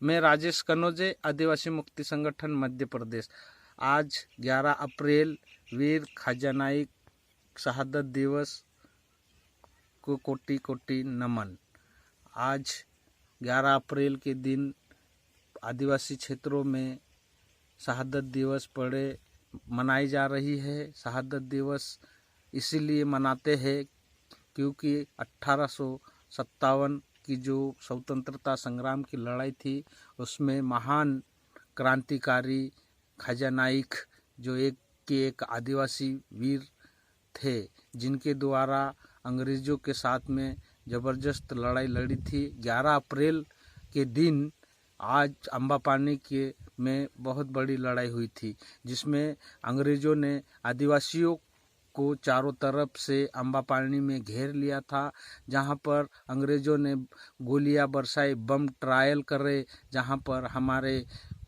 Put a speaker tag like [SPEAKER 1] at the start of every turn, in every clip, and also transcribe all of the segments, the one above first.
[SPEAKER 1] मैं राजेश कनोजे, आदिवासी मुक्ति संगठन मध्य प्रदेश। आज 11 अप्रैल वीर ख्वाजा नाइक शहादत दिवस को कोटि कोटि नमन। आज 11 अप्रैल के दिन आदिवासी क्षेत्रों में शहादत दिवस पड़े मनाई जा रही है। शहादत दिवस इसीलिए मनाते हैं क्योंकि 1857 की जो स्वतंत्रता संग्राम की लड़ाई थी उसमें महान क्रांतिकारी ख्वाजा नाइक जो एक आदिवासी वीर थे, जिनके द्वारा अंग्रेज़ों के साथ में ज़बरदस्त लड़ाई लड़ी थी। 11 अप्रैल के दिन आज अम्बापानी के में बहुत बड़ी लड़ाई हुई थी, जिसमें अंग्रेज़ों ने आदिवासियों को चारों तरफ से अम्बापानी में घेर लिया था, जहां पर अंग्रेज़ों ने गोलियां बरसाई, बम ट्रायल करे, जहां पर हमारे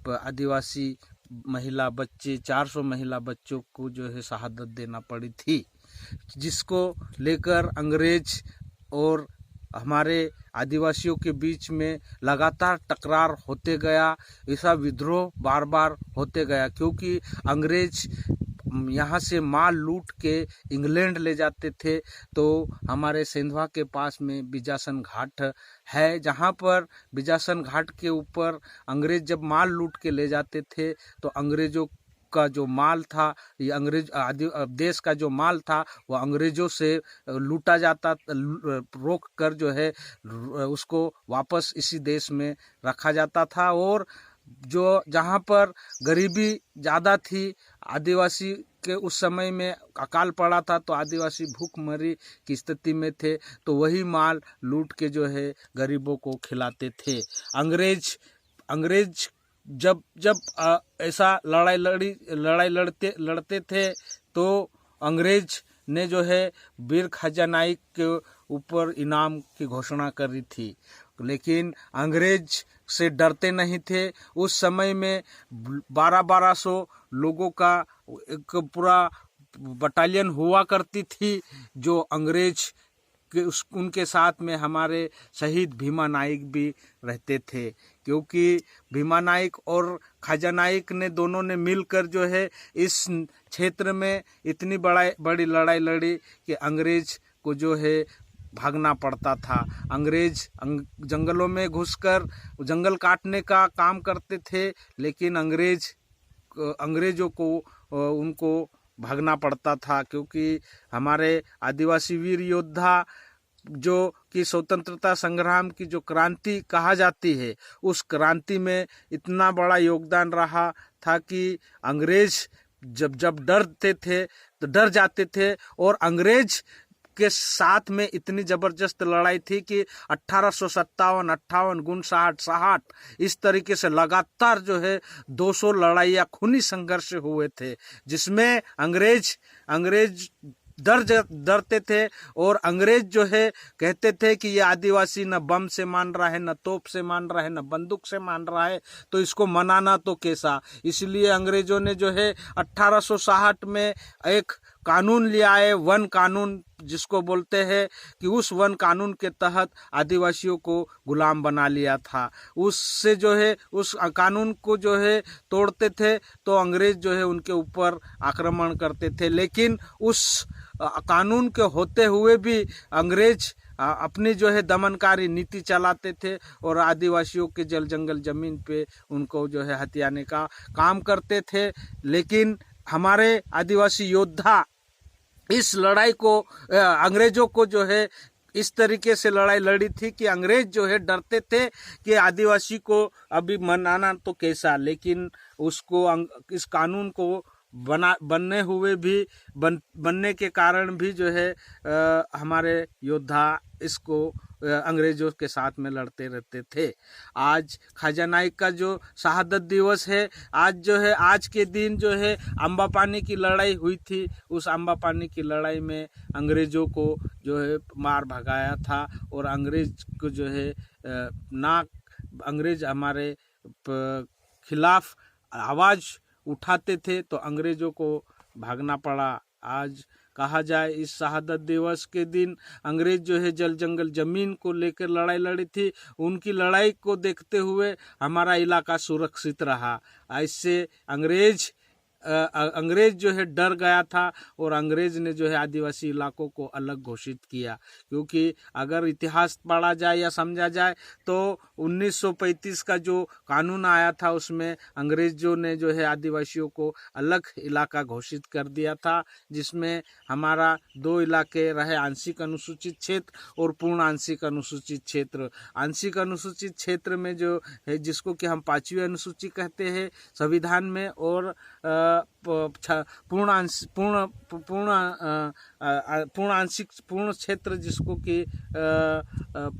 [SPEAKER 1] आदिवासी महिला बच्चे 400 महिला बच्चों को जो है शहादत देना पड़ी थी, जिसको लेकर अंग्रेज और हमारे आदिवासियों के बीच में लगातार टकरार होते गया। ऐसा विद्रोह बार बार होते गया क्योंकि अंग्रेज यहाँ से माल लूट के इंग्लैंड ले जाते थे। तो हमारे सिंधवा के पास में बिजासन घाट है, जहाँ पर बिजासन घाट के ऊपर अंग्रेज जब माल लूट के ले जाते थे तो अंग्रेज़ों का जो माल था, ये देश का जो माल था वो अंग्रेज़ों से लूटा जाता, रोक कर जो है उसको वापस इसी देश में रखा जाता था। और जो जहाँ पर गरीबी ज़्यादा थी, आदिवासी के उस समय में अकाल पड़ा था तो आदिवासी भूखमरी की स्थिति में थे, तो वही माल लूट के जो है गरीबों को खिलाते थे। अंग्रेज जब ऐसा लड़ाई लड़ते थे तो अंग्रेज ने जो है वीर ख्वाजा नाइक के ऊपर इनाम की घोषणा करी थी, लेकिन अंग्रेज से डरते नहीं थे। उस समय में 1200 लोगों का एक पूरा बटालियन हुआ करती थी, जो अंग्रेज उनके साथ में हमारे शहीद भीमा नाइक भी रहते थे, क्योंकि भीमा नाइक और ख्वाजा नाइक ने दोनों ने मिलकर जो है इस क्षेत्र में इतनी बड़ी लड़ाई लड़ी कि अंग्रेज को जो है भागना पड़ता था। अंग्रेज जंगलों में घुसकर जंगल काटने का काम करते थे, लेकिन अंग्रेजों को उनको भागना पड़ता था, क्योंकि हमारे आदिवासी वीर योद्धा जो कि स्वतंत्रता संग्राम की जो क्रांति कहा जाती है, उस क्रांति में इतना बड़ा योगदान रहा था कि अंग्रेज जब डरते थे तो डर जाते थे। और अंग्रेज के साथ में इतनी जबरदस्त लड़ाई थी कि 1857, 58, 59, 60 इस तरीके से लगातार जो है 200 लड़ाइयाँ खूनी संघर्ष हुए थे, जिसमें अंग्रेज डरते थे। और अंग्रेज जो है कहते थे कि ये आदिवासी न बम से मान रहा है, न तोप से मान रहा है, न बंदूक से मान रहा है, तो इसको मनाना तो कैसा। इसलिए अंग्रेजों ने जो है 1860 में एक कानून लिया है, वन कानून जिसको बोलते हैं, कि उस वन कानून के तहत आदिवासियों को गुलाम बना लिया था। उससे जो है उस कानून को जो है तोड़ते थे तो अंग्रेज जो है उनके ऊपर आक्रमण करते थे। लेकिन उस कानून के होते हुए भी अंग्रेज अपनी जो है दमनकारी नीति चलाते थे और आदिवासियों के जंगल जमीन पे उनको जो है हथियाने का काम करते थे। लेकिन हमारे आदिवासी योद्धा इस लड़ाई को अंग्रेजों को जो है इस तरीके से लड़ाई लड़ी थी कि अंग्रेज जो है डरते थे कि आदिवासी को अभी मनाना तो कैसा, लेकिन उसको इस कानून को बनने के कारण भी जो है हमारे योद्धा इसको अंग्रेजों के साथ में लड़ते रहते थे। आज ख्वाजा नाइक का जो शहादत दिवस है, आज के दिन जो है अम्बापानी की लड़ाई हुई थी। उस अम्बापानी की लड़ाई में अंग्रेजों को जो है मार भगाया था और अंग्रेज को जो है अंग्रेज हमारे खिलाफ आवाज़ उठाते थे तो अंग्रेजों को भागना पड़ा। आज कहा जाए इस शहादत दिवस के दिन अंग्रेज जो है जल जंगल ज़मीन को लेकर लड़ाई लड़ी थी। उनकी लड़ाई को देखते हुए हमारा इलाका सुरक्षित रहा। ऐसे अंग्रेज जो है डर गया था और अंग्रेज ने जो है आदिवासी इलाकों को अलग घोषित किया। क्योंकि अगर इतिहास पढ़ा जाए या समझा जाए तो 1935 का जो कानून आया था उसमें अंग्रेजों ने जो है आदिवासियों को अलग इलाका घोषित कर दिया था, जिसमें हमारा 2 इलाके रहे, आंशिक अनुसूचित क्षेत्र और पूर्ण आंशिक अनुसूचित क्षेत्र। आंशिक अनुसूचित क्षेत्र में जो है जिसको कि हम 5वीं अनुसूची कहते हैं संविधान में, और पूर्ण क्षेत्र जिसको कि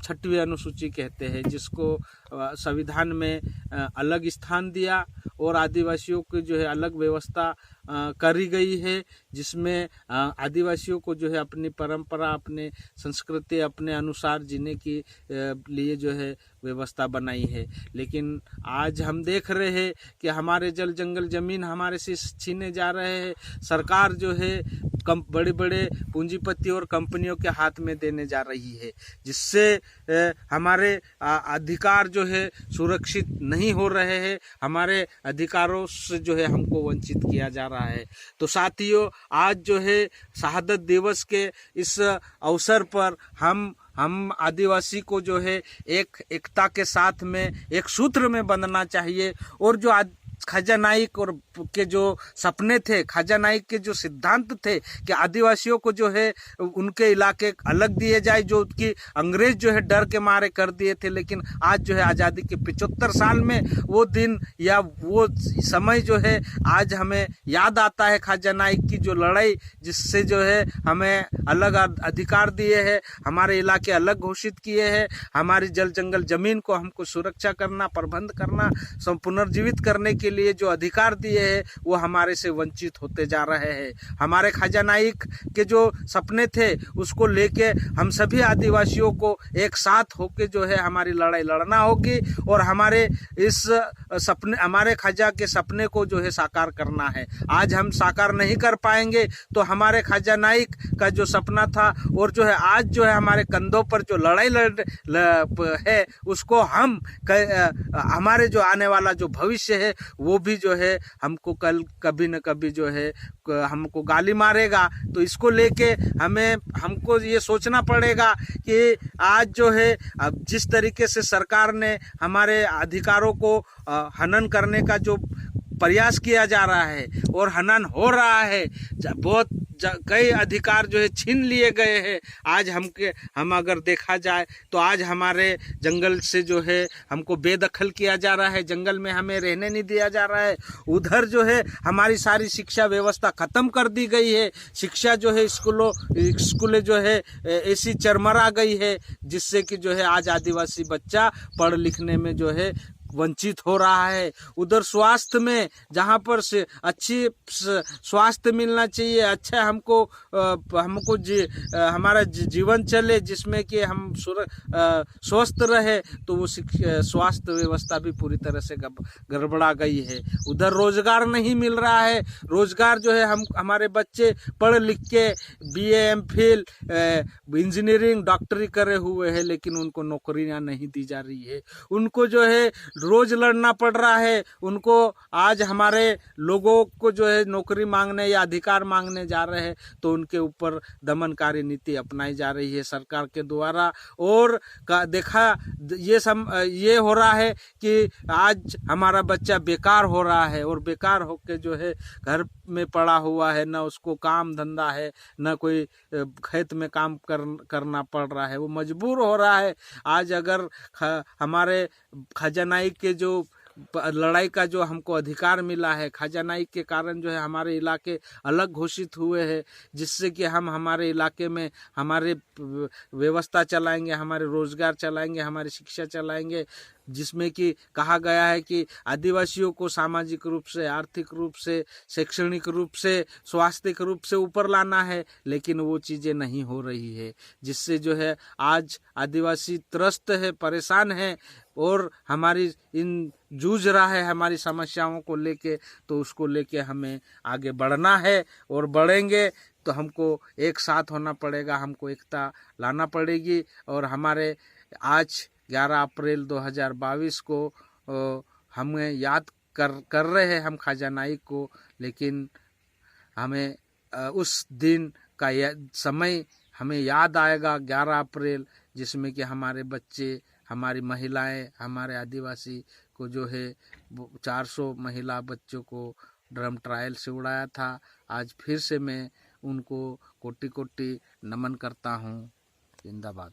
[SPEAKER 1] 6वीं अनुसूची कहते हैं, जिसको संविधान में अलग स्थान दिया और आदिवासियों की जो है अलग व्यवस्था करी गई है, जिसमें आदिवासियों को जो है अपनी परंपरा, अपने संस्कृति, अपने अनुसार जीने की लिए जो है व्यवस्था बनाई है। लेकिन आज हम देख रहे हैं कि हमारे जल जंगल ज़मीन हमारे से छीने जा रहे हैं। सरकार जो है बड़े बड़े पूंजीपति और कंपनियों के हाथ में देने जा रही है, जिससे हमारे अधिकार जो है सुरक्षित नहीं हो रहे हैं। हमारे अधिकारों से जो है हमको वंचित किया जा रहा है। तो साथियों, आज जो है शहादत दिवस के इस अवसर पर हम आदिवासी को जो है एकता के साथ में एक सूत्र में बंधना चाहिए। और जो ख्वाजा नाइक और के जो सपने थे, ख्वाजा नाइक के जो सिद्धांत थे कि आदिवासियों को जो है उनके इलाके अलग दिए जाए, जो उसकी अंग्रेज जो है डर के मारे कर दिए थे। लेकिन आज जो है आज़ादी के 75 साल में वो दिन या वो समय जो है आज हमें याद आता है, ख्वाजा नाइक की जो लड़ाई, जिससे जो है हमें अलग अधिकार दिए हैं, हमारे इलाके अलग घोषित किए हैं, हमारी जल जंगल ज़मीन को हमको सुरक्षा करना, प्रबंध करना, पुनर्जीवित करने के लिए जो अधिकार दिए हैं वो हमारे से वंचित होते जा रहे हैं। हमारे ख्वाजा नाइक के जो सपने थे उसको लेके हम सभी आदिवासियों को एक साथ होके जो है हमारी लड़ाई लड़ना होगी और हमारे इस सपने, हमारे ख्वाजा के सपने को जो है साकार करना है। आज हम साकार नहीं कर पाएंगे तो हमारे ख्वाजा नाइक का जो सपना था और जो है आज जो है हमारे कंधों पर जो लड़ाई है उसको हम हमारे जो आने वाला जो भविष्य है वो भी जो है हमको कल कभी न कभी जो है हमको गाली मारेगा। तो इसको लेके हमको ये सोचना पड़ेगा कि आज जो है अब जिस तरीके से सरकार ने हमारे अधिकारों को हनन करने का जो प्रयास किया जा रहा है और हनन हो रहा है, बहुत कई अधिकार जो है छीन लिए गए हैं। आज हम अगर देखा जाए तो आज हमारे जंगल से जो है हमको बेदखल किया जा रहा है, जंगल में हमें रहने नहीं दिया जा रहा है। उधर जो है हमारी सारी शिक्षा व्यवस्था ख़त्म कर दी गई है। शिक्षा जो है स्कूलें जो है ऐसी चरमरा गई है, जिससे कि जो है आज आदिवासी बच्चा पढ़ लिखने में जो है वंचित हो रहा है। उधर स्वास्थ्य में जहाँ पर से अच्छी स्वास्थ्य मिलना चाहिए, अच्छा हमको हमारा जीवन चले, जिसमें कि हम स्वस्थ रहे, तो वो स्वास्थ्य व्यवस्था भी पूरी तरह से गड़बड़ा गई है। उधर रोजगार नहीं मिल रहा है। रोजगार जो है हमारे बच्चे पढ़ लिख के BA MPhil इंजीनियरिंग डॉक्टरी करे हुए हैं, लेकिन उनको नौकरियां नहीं दी जा रही है। उनको जो है रोज लड़ना पड़ रहा है। उनको आज हमारे लोगों को जो है नौकरी मांगने या अधिकार मांगने जा रहे हैं तो उनके ऊपर दमनकारी नीति अपनाई जा रही है सरकार के द्वारा। और देखा ये हो रहा है कि आज हमारा बच्चा बेकार हो रहा है और बेकार होके जो है घर में पड़ा हुआ है, न उसको काम धंधा है, न कोई खेत में काम करना पड़ रहा है, वो मजबूर हो रहा है। आज अगर हमारे ख्वाजा नाइक के जो लड़ाई का जो हमको अधिकार मिला है, ख्वाजा नाइक के कारण जो है हमारे इलाके अलग घोषित हुए हैं, जिससे कि हम हमारे इलाके में हमारे व्यवस्था चलाएंगे, हमारे रोजगार चलाएंगे, हमारी शिक्षा चलाएंगे। जिसमें कि कहा गया है कि आदिवासियों को सामाजिक रूप से, आर्थिक रूप से, शैक्षणिक रूप से, स्वास्थ्यिक रूप से ऊपर लाना है, लेकिन वो चीज़ें नहीं हो रही है, जिससे जो है आज आदिवासी त्रस्त है, परेशान है और हमारी इन जूझ रहा है हमारी समस्याओं को लेके। तो उसको लेके हमें आगे बढ़ना है और बढ़ेंगे तो हमको एक साथ होना पड़ेगा, हमको एकता लाना पड़ेगी। और हमारे आज 11 अप्रैल 2022 को हमें याद कर रहे हैं हम ख्वाजा नाइक को, लेकिन हमें उस दिन का समय हमें याद आएगा 11 अप्रैल, जिसमें कि हमारे बच्चे, हमारी महिलाएं, हमारे आदिवासी को जो है 400 महिला बच्चों को ड्रम ट्रायल से उड़ाया था। आज फिर से मैं उनको कोटि कोटि नमन करता हूँ। जिंदाबाद।